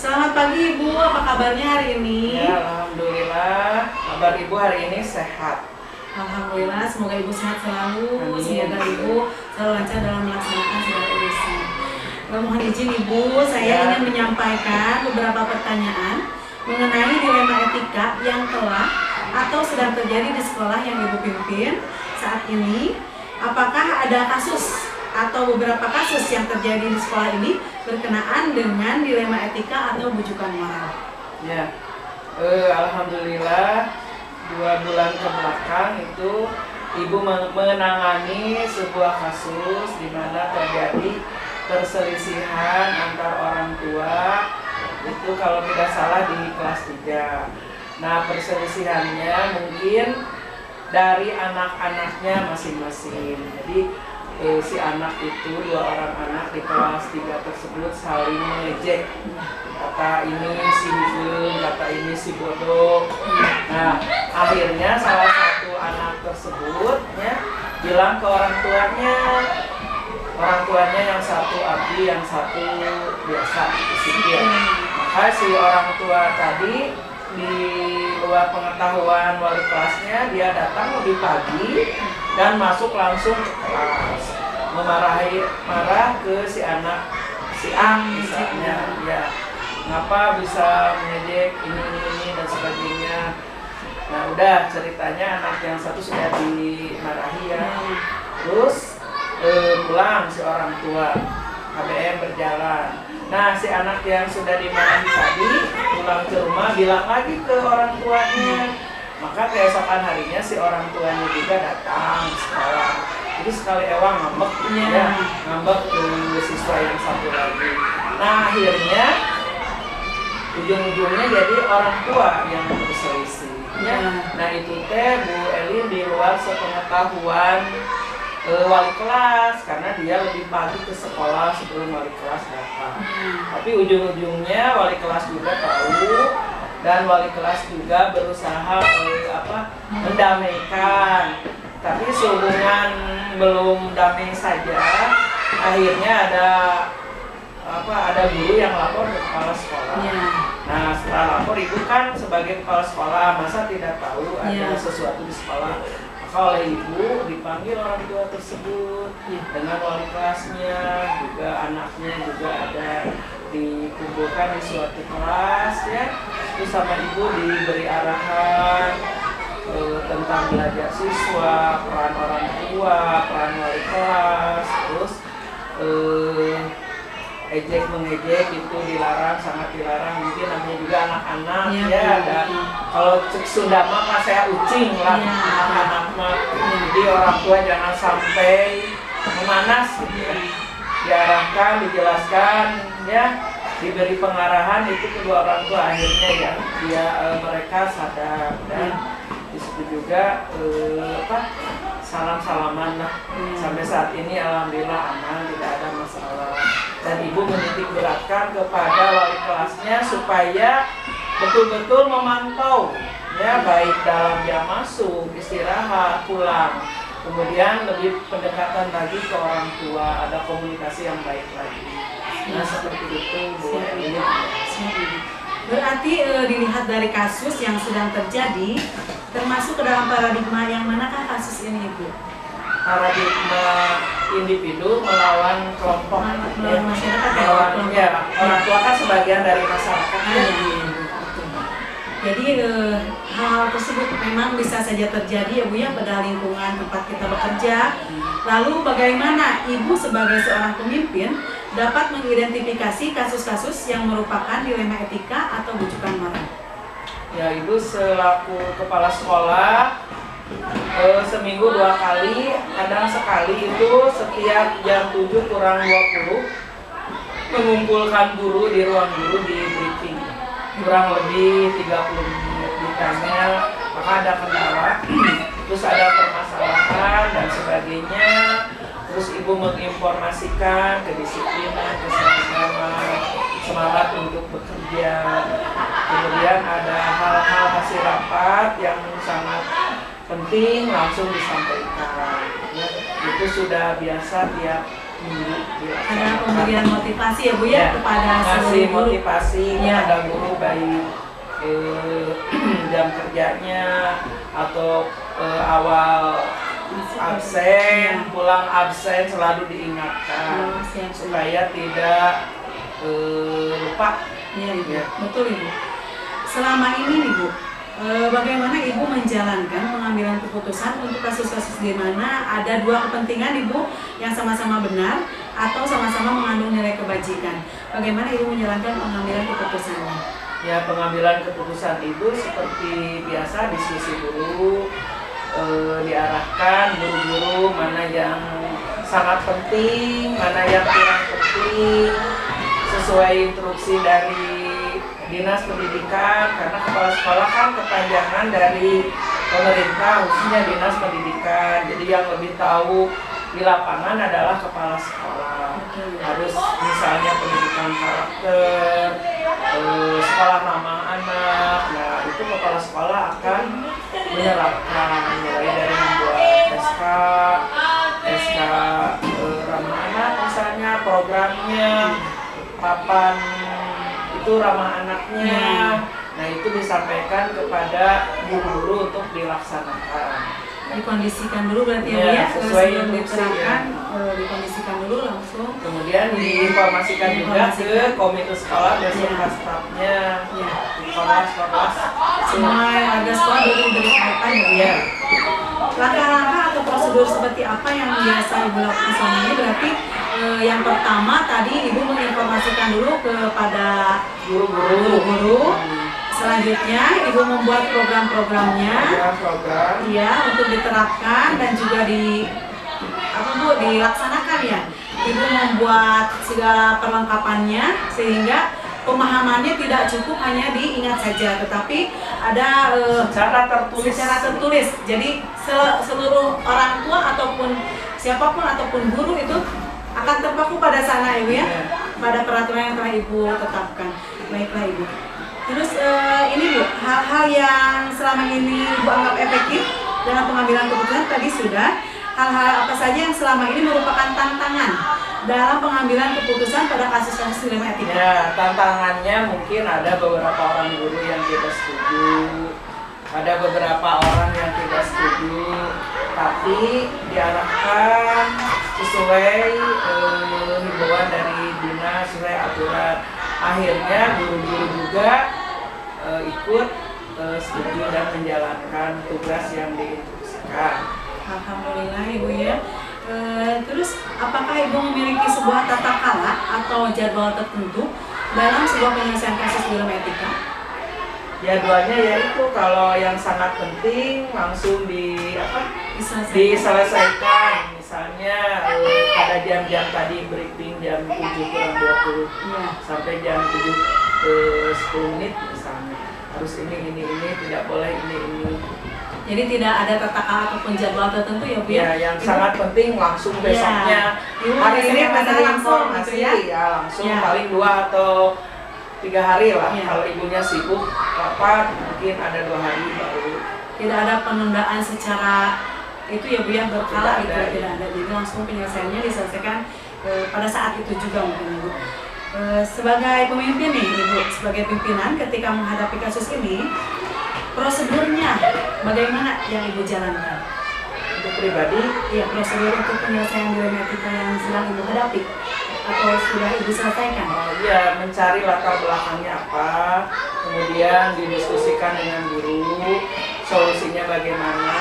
Selamat pagi Ibu, apa kabarnya hari ini? Ya, alhamdulillah. Kabar Ibu hari ini sehat. Alhamdulillah, semoga Ibu sehat selalu. Amin. Semoga Ibu selalu lancar dalam melaksanakan segala urusan. Mohon izin Ibu, saya ingin menyampaikan beberapa pertanyaan mengenai dilema etika yang telah atau sedang terjadi di sekolah yang Ibu pimpin saat ini. Apakah ada kasus atau beberapa kasus yang terjadi di sekolah ini berkenaan dengan dilema etika atau bujukan moral? Ya, alhamdulillah 2 bulan ke belakang itu Ibu menangani sebuah kasus di mana terjadi perselisihan antar orang tua, itu kalau tidak salah di kelas 3. Nah, perselisihannya mungkin dari anak-anaknya masing-masing. Jadi si anak itu, 2 orang anak di kelas 3 tersebut saling mengejek. Kata ini si hujung, kata ini si bodoh. Nah, akhirnya salah satu anak tersebut ya bilang ke orang tuanya yang satu abdi, yang satu biasa disiplin. Maka si orang tua tadi di luar pengetahuan wali kelasnya, dia datang lebih pagi dan masuk langsung ke kelas, marah ke si anak, si A misalnya, ya kenapa bisa mengejek ini dan sebagainya. Nah, udah ceritanya anak yang satu sudah dimarahi ya, terus pulang si orang tua, KBM berjalan. Nah, si anak yang sudah dimarahi tadi pulang ke rumah bilang lagi ke orang tuanya. Maka keesokan harinya si orang tuanya juga datang ke sekolah. Jadi sekali ewang ngambek ya, ngambek ke siswa yang satu lagi. Nah, akhirnya ujung-ujungnya jadi orang tua yang berselisih. Nah, itu teh Bu Elin di luar sepengetahuan wali kelas, karena dia lebih pagi ke sekolah sebelum wali kelas datang. Tapi ujung-ujungnya wali kelas juga tahu, dan wali kelas juga berusaha mendamaikan. Tapi sehubungan belum damai saja, akhirnya ada guru yang lapor ke kepala sekolah. Nah, setelah lapor, Ibu kan sebagai kepala sekolah masa tidak tahu ada sesuatu di sekolah. Maka oleh Ibu dipanggil orang tua tersebut dengan wali kelasnya, juga anaknya juga ada dikumpulkan di suatu kelas ya. Terus sama Ibu diberi arahan tentang belajar siswa, peran orang tua, peran wali kelas, terus ejek mengejek itu dilarang, sangat dilarang. Mungkin namanya juga anak-anak dan kalau cek Sunda mah pas saya ucing lah anak-anak mah. Jadi orang tua jangan sampai memanas gitu ya. Diarahkan, dijelaskan ya, diberi pengarahan, itu kedua orang tua akhirnya ya mereka sadar. Dan disitu juga salam-salaman lah. Sampai saat ini alhamdulillah aman, tidak ada masalah. Dan Ibu menitik beratkan kepada wali kelasnya supaya betul-betul memantau ya, baik dalam jam masuk, istirahat, pulang. Kemudian lebih pendekatan lagi ke orang tua, ada komunikasi yang baik lagi. Nah, seperti itu Bu. Berarti dilihat dari kasus yang sedang terjadi, termasuk ke dalam paradigma yang manakah kasus ini Ibu? Paradigma individu melawan kelompok, melawan masyarakat, melawan orang tua kan sebagian dari masyarakat. Jadi hal-hal tersebut memang bisa saja terjadi ya Bu ya pada lingkungan tempat kita bekerja. Lalu bagaimana Ibu sebagai seorang pemimpin dapat mengidentifikasi kasus-kasus yang merupakan dilema etika atau bujukan moral? Ya, Ibu selaku kepala sekolah seminggu 2 kali, kadang sekali itu setiap jam 7 kurang 20 mengumpulkan guru di ruang guru di briefing. Kurang lebih 30 menit ditanya, maka ada kendala, terus ada permasalahan dan sebagainya. Terus Ibu menginformasikan kedisiplinan, keseragaman, semangat untuk bekerja. Kemudian ada hal-hal hasil rapat yang sangat penting langsung disampaikan. Ya, itu sudah biasa tiap minggu Ada dilaksanakan. pemberian motivasi ya Bu ya, kepada ngasih seluruh guru. motivasi Ya. kepada guru baik jam kerjanya atau awal absen, pulang absen selalu diingatkan Oh, siap. supaya tidak lupa. Iya Ibu, Ya. betul Ibu. Selama ini nih Bu, bagaimana Ibu menjalankan pengambilan keputusan untuk kasus-kasus di mana ada dua kepentingan Ibu yang sama-sama benar atau sama-sama mengandung nilai kebajikan? Bagaimana Ibu menjalankan pengambilan keputusannya? Ya, pengambilan keputusan itu seperti biasa diskusi guru, diarahkan guru-guru mana yang sangat penting, mana yang kurang penting, sesuai instruksi dari Dinas Pendidikan, karena kepala sekolah kan kepanjangan dari pemerintah, khususnya Dinas Pendidikan. Jadi yang lebih tahu di lapangan adalah kepala sekolah. Harus misalnya pendidikan karakter, sekolah ramah anak. Nah, itu kepala sekolah akan menerapkan mulai dari membuat SK ramah anak, misalnya programnya, papan itu ramah anaknya. Nah, itu disampaikan kepada guru-guru untuk dilaksanakan. Dikondisikan dulu berarti ya Bu Ya, ya, sesuai sebelum instruksi, diterapkan, dikondisikan dulu langsung. Kemudian diinformasikan juga ke komite sekolah beserta stafnya, Ya. sekolah. Semua warga sekolah diberi kesempatan ya Bu ya. Langkah-langkah atau prosedur seperti apa yang biasa Ibu lakukan selama ini? Berarti yang pertama tadi Ibu menginformasikan dulu kepada guru-guru. Selanjutnya Ibu membuat program-programnya, Program. iya, untuk diterapkan dan juga dilaksanakan ya. Ibu membuat segala perlengkapannya sehingga pemahamannya tidak cukup hanya diingat saja, tetapi ada secara tertulis. Jadi seluruh orang tua ataupun siapapun ataupun guru itu akan terpaku pada sana Ibu ya, pada peraturan yang telah Ibu tetapkan. Baiklah Ibu. Terus ini Bu, hal-hal yang selama ini Ibu anggap efektif dalam pengambilan keputusan tadi sudah. Hal-hal apa saja yang selama ini merupakan tantangan dalam pengambilan keputusan pada kasus-kasus dilema etika? Ya, tantangannya mungkin ada beberapa orang guru yang tidak setuju, ada beberapa orang yang tidak setuju, tapi diarahkan sesuai himbauan dari dinas, sesuai aturan. Akhirnya guru-guru juga ikut setuju dan menjalankan tugas yang diinstruksikan. Alhamdulillah Ibu ya. Terus apakah Ibu memiliki sebuah tata cara atau jadwal tertentu dalam sebuah penyelesaian kasus dilema etika? Jadwalnya yaitu kalau yang sangat penting langsung diselesaikan. Misalnya pada jam-jam tadi briefing jam 7:20 sampai jam 7:10 misalnya. Harus ini tidak boleh ini. Jadi tidak ada tata cara ataupun jadwal tertentu ya Bu ya? Ya, yang sangat penting langsung besoknya. Ibu Hari ini biasanya menerima langsung informasi gitu ya langsung Ya. paling 2 atau 3 hari lah. Ya. Kalau ibunya sibuk rapat mungkin ada 2 hari baru. Tidak ada penundaan secara itu ya Bu ya, berkala Tidak gitu ada, ya, tidak ada. Jadi langsung penyelesaiannya diselesaikan pada saat itu juga mungkin Ibu. Sebagai pemimpin nih Ibu, sebagai pimpinan ketika menghadapi kasus ini, prosedurnya bagaimana yang Ibu jalankan? Untuk pribadi, Ya, prosedur untuk penyelesaian dilema etika yang sedang Ibu hadapi atau sudah Ibu selesaikan? ya mencari latar belakangnya apa, kemudian didiskusikan dengan guru, solusinya bagaimana.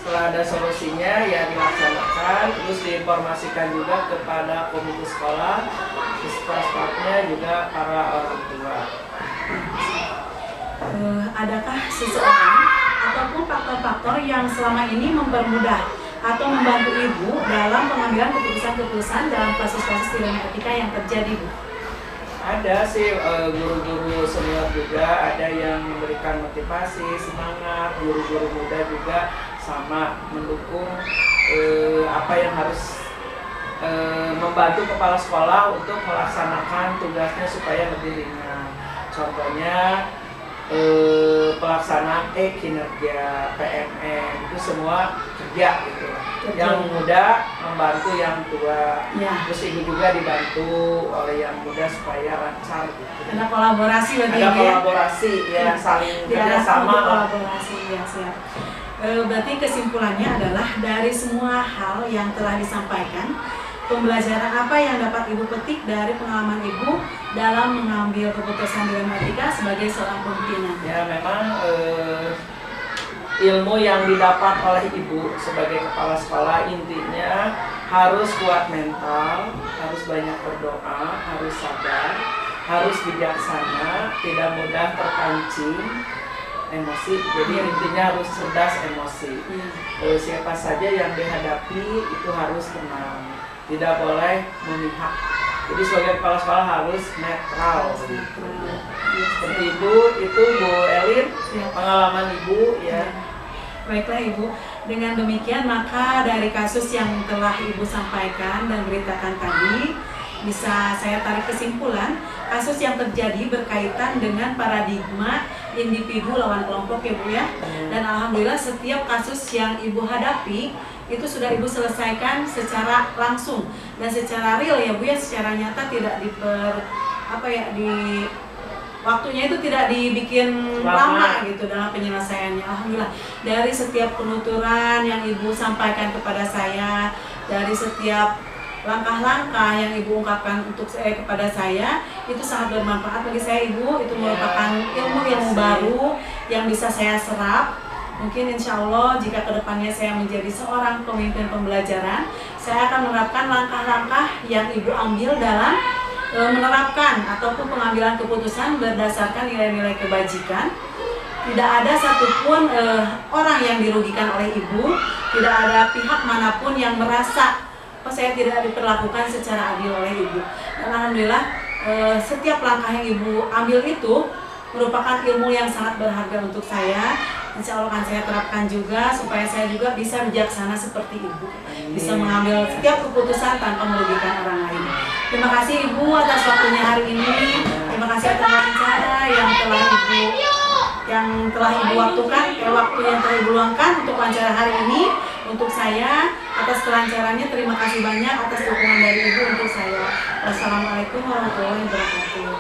Setelah ada solusinya ya dilaksanakan, terus diinformasikan juga kepada komite sekolah, staf-stafnya juga para orang tua. Adakah seseorang ataupun faktor-faktor yang selama ini mempermudah atau membantu Ibu dalam pengambilan keputusan-keputusan dalam kasus-kasus dilema etika yang terjadi Bu? Ada sih guru-guru senior juga, ada yang memberikan motivasi, semangat, guru-guru muda juga sama mendukung apa yang harus membantu kepala sekolah untuk melaksanakan tugasnya supaya lebih ringan. Contohnya pelaksanaan kinerja PMN itu semua kerja gitu. yang muda membantu yang tua. Ya. Terus ibu juga dibantu oleh yang muda supaya lancar gitu. Ada kolaborasi berarti Ada Ibu ya? kolaborasi ya, saling kerjasama. Kolaborasi ya, siap. Berarti kesimpulannya adalah dari semua hal yang telah disampaikan, pembelajaran apa yang dapat Ibu petik dari pengalaman Ibu dalam mengambil keputusan di etika sebagai seorang pimpinan? Ya memang ilmu yang didapat oleh ibu sebagai kepala sekolah intinya harus kuat mental, harus banyak berdoa, harus sabar, harus bijaksana, tidak mudah terpancing emosi. Jadi intinya harus cerdas emosi. Siapa saja yang dihadapi itu harus tenang, tidak boleh memihak. Jadi sebagai kepala sekolah harus netral. Seperti Ibu, itu Bu Elin, pengalaman Ibu ya. Baiklah Ibu, dengan demikian maka dari kasus yang telah Ibu sampaikan dan beritakan tadi, bisa saya tarik kesimpulan, kasus yang terjadi berkaitan dengan paradigma individu lawan kelompok ya Bu ya. Dan Alhamdulillah setiap kasus yang Ibu hadapi, itu sudah Ibu selesaikan secara langsung dan secara real ya Bu ya, secara nyata, tidak waktunya itu tidak dibikin lama gitu dalam penyelesaiannya. Alhamdulillah dari setiap penuturan yang Ibu sampaikan kepada saya, dari setiap langkah-langkah yang Ibu ungkapkan kepada saya, itu sangat bermanfaat bagi saya Ibu. Itu merupakan ilmu-ilmu baru yang bisa saya serap. Mungkin insya Allah jika kedepannya saya menjadi seorang pemimpin pembelajaran, saya akan menerapkan langkah-langkah yang Ibu ambil dalam menerapkan ataupun pengambilan keputusan berdasarkan nilai-nilai kebajikan. Tidak ada satupun orang yang dirugikan oleh Ibu, tidak ada pihak manapun yang merasa saya tidak diperlakukan secara adil oleh Ibu. Dan Alhamdulillah setiap langkah yang Ibu ambil itu merupakan ilmu yang sangat berharga untuk saya. Insya Allah akan saya terapkan juga supaya saya juga bisa bijaksana seperti Ibu, bisa mengambil setiap keputusan tanpa merugikan orang lain. Terima kasih Ibu atas waktunya hari ini. Terima kasih atas wawancara yang telah Ibu waktukan, waktu yang telah Ibu luangkan untuk wawancara hari ini untuk saya. Atas kelancarannya terima kasih banyak atas dukungan dari Ibu untuk saya. Wassalamualaikum warahmatullahi wabarakatuh.